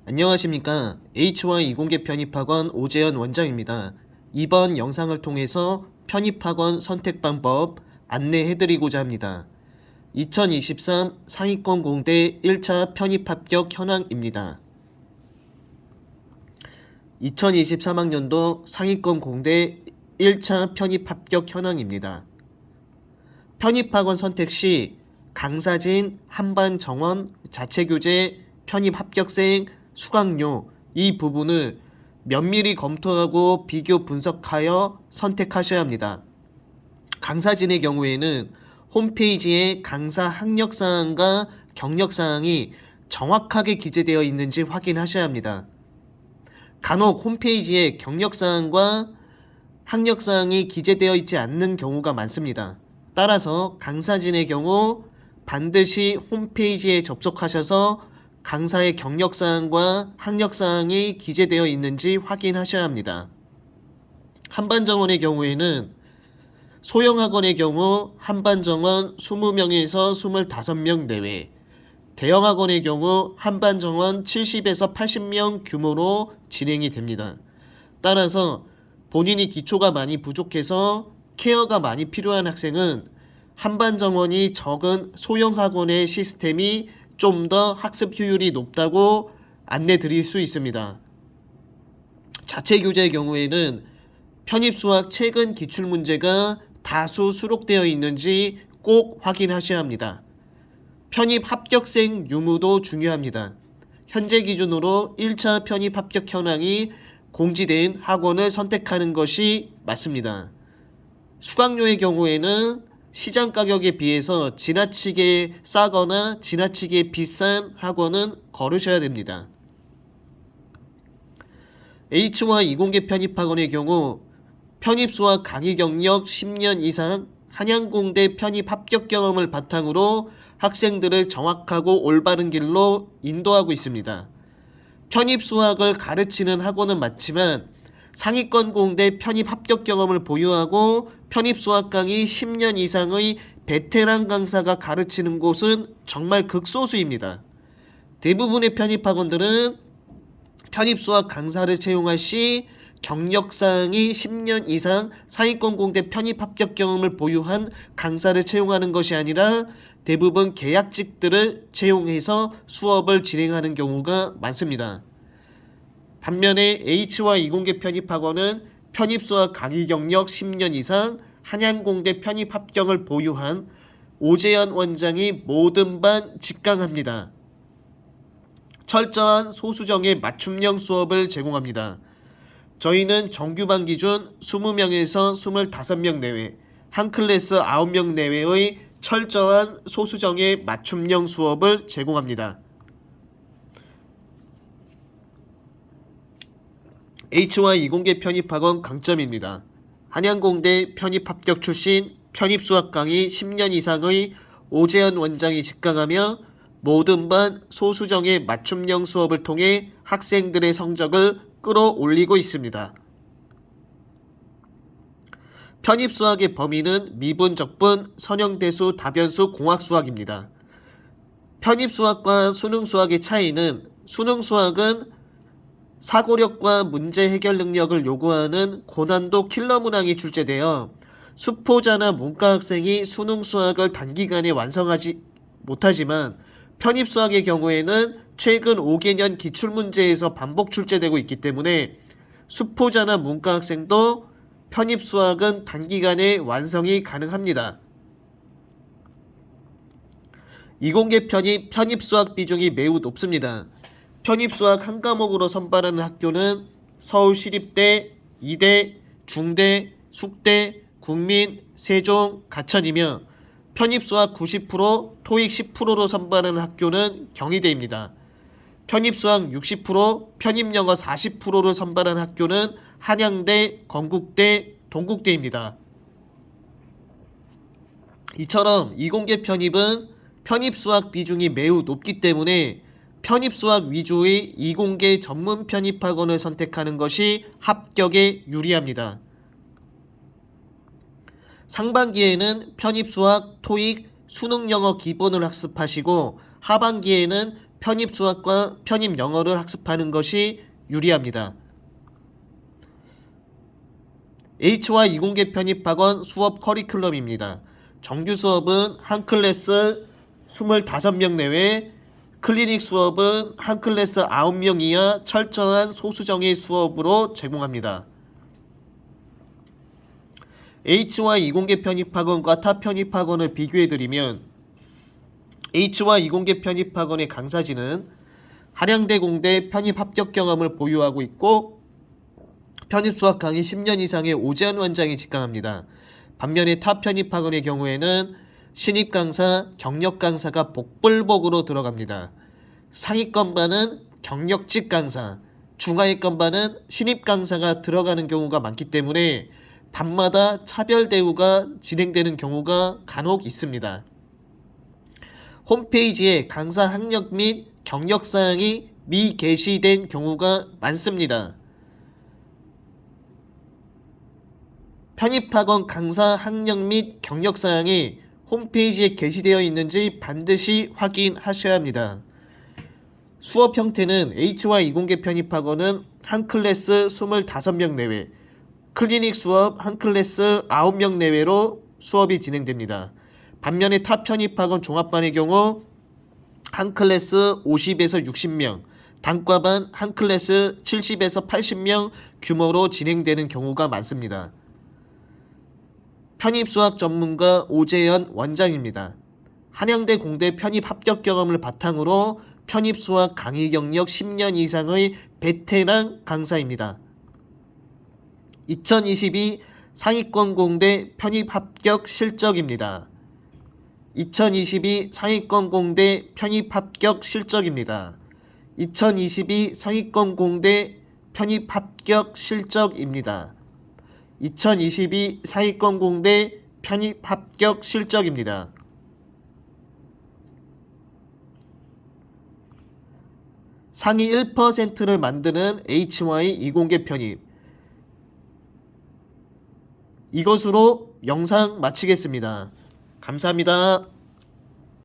안녕하십니까. Hy 이공계 편입학원 오재현 원장입니다. 이번 영상을 통해서 편입학원 선택 방법 안내해드리고자 합니다. 2023 상위권 공대 1차 편입 합격 현황입니다. 2023학년도 상위권 공대 1차 편입 합격 현황입니다. 편입학원 선택 시 강사진, 한반정원, 자체교재, 편입 합격생, 수강료 이 부분을 면밀히 검토하고 비교 분석하여 선택하셔야 합니다. 강사진의 경우에는 홈페이지에 강사 학력사항과 경력사항이 정확하게 기재되어 있는지 확인하셔야 합니다. 간혹 홈페이지에 경력사항과 학력사항이 기재되어 있지 않는 경우가 많습니다. 따라서 강사진의 경우 반드시 홈페이지에 접속하셔서 강사의 경력사항과 학력사항이 기재되어 있는지 확인하셔야 합니다. 한반정원의 경우에는 소형학원의 경우 한반정원 20명에서 25명 내외, 대형학원의 경우 한반정원 70에서 80명 규모로 진행이 됩니다. 따라서 본인이 기초가 많이 부족해서 케어가 많이 필요한 학생은 한반정원이 적은 소형학원의 시스템이 좀 더 학습 효율이 높다고 안내 드릴 수 있습니다. 자체교재의 경우에는 편입수학 최근 기출문제가 다수 수록되어 있는지 꼭 확인하셔야 합니다. 편입 합격생 유무도 중요합니다. 현재 기준으로 1차 편입 합격 현황이 공지된 학원을 선택하는 것이 맞습니다. 수강료의 경우에는 시장 가격에 비해서 지나치게 싸거나 지나치게 비싼 학원은 거르셔야 됩니다. H와 이공계 편입학원의 경우 편입수학 강의 경력 10년 이상 한양공대 편입 합격 경험을 바탕으로 학생들을 정확하고 올바른 길로 인도하고 있습니다. 편입수학을 가르치는 학원은 맞지만 상위권 공대 편입 합격 경험을 보유하고 편입수학 강의 10년 이상의 베테랑 강사가 가르치는 곳은 정말 극소수입니다. 대부분의 편입학원들은 편입수학 강사를 채용할 시 경력사항이 10년 이상 상위권 공대 편입 합격 경험을 보유한 강사를 채용하는 것이 아니라 대부분 계약직들을 채용해서 수업을 진행하는 경우가 많습니다. 반면에 H와 이공계 편입학원은 편입수학 강의 경력 10년 이상 한양공대 편입 합격을 보유한 오재현 원장이 모든 반 직강합니다. 철저한 소수정의 맞춤형 수업을 제공합니다. 저희는 정규반 기준 20명에서 25명 내외, 한 클래스 9명 내외의 철저한 소수정의 맞춤형 수업을 제공합니다. H와 이공계 편입학원 강점입니다. 한양공대 편입 합격 출신 편입수학 강의 10년 이상의 오재현 원장이 직강하며 모든 반 소수정의 맞춤형 수업을 통해 학생들의 성적을 끌어올리고 있습니다. 편입수학의 범위는 미분, 적분, 선형대수, 다변수, 공학수학입니다. 편입수학과 수능수학의 차이는 수능수학은 사고력과 문제 해결 능력을 요구하는 고난도 킬러 문항이 출제되어 수포자나 문과 학생이 수능 수학을 단기간에 완성하지 못하지만 편입수학의 경우에는 최근 5개년 기출문제에서 반복 출제되고 있기 때문에 수포자나 문과 학생도 편입수학은 단기간에 완성이 가능합니다. 이공계 편입수학 비중이 매우 높습니다. 편입수학 한 과목으로 선발하는 학교는 서울시립대, 이대, 중대, 숙대, 국민, 세종, 가천이며 편입수학 90%, 토익 10%로 선발하는 학교는 경희대입니다. 편입수학 60%, 편입영어 40%를 선발한 학교는 한양대, 건국대, 동국대입니다. 이처럼 이공계 편입은 편입수학 비중이 매우 높기 때문에 편입수학 위주의 이공계 전문 편입학원을 선택하는 것이 합격에 유리합니다. 상반기에는 편입수학, 토익, 수능영어 기본을 학습하시고 하반기에는 편입 수학과 편입 영어를 학습하는 것이 유리합니다. H와 이공계 편입학원 수업 커리큘럼입니다. 정규 수업은 한 클래스 25명 내외, 클리닉 수업은 한 클래스 9명 이하 철저한 소수정의 수업으로 제공합니다. H와 이공계 편입학원과 타 편입학원을 비교해드리면 H와 이공계 편입학원의 강사진은 한양대 공대 편입 합격 경험을 보유하고 있고 편입수학 강의 10년 이상의 오재환 원장이 직강합니다. 반면에 타 편입학원의 경우에는 신입 강사, 경력 강사가 복불복으로 들어갑니다. 상위권 반은 경력직 강사, 중하위권 반은 신입 강사가 들어가는 경우가 많기 때문에 반마다 차별 대우가 진행되는 경우가 간혹 있습니다. 홈페이지에 강사 학력 및 경력 사항이 미게시된 경우가 많습니다. 편입학원 강사 학력 및 경력 사항이 홈페이지에 게시되어 있는지 반드시 확인하셔야 합니다. 수업 형태는 H와 이공계 편입학원은 한 클래스 25명 내외, 클리닉 수업 한 클래스 9명 내외로 수업이 진행됩니다. 반면에 타 편입학원 종합반의 경우 한 클래스 50에서 60명, 단과반 한 클래스 70에서 80명 규모로 진행되는 경우가 많습니다. 편입수학 전문가 오재현 원장입니다. 한양대 공대 편입 합격 경험을 바탕으로 편입수학 강의 경력 10년 이상의 베테랑 강사입니다. 2022 상위권 공대 편입 합격 실적입니다. 2022 상위권 공대 편입 합격 실적입니다. 2022 상위권 공대 편입 합격 실적입니다. 2022 상위권 공대 편입 합격 실적입니다. 상위 1%를 만드는 HY 이공계 편입. 이것으로 영상 마치겠습니다. 감사합니다.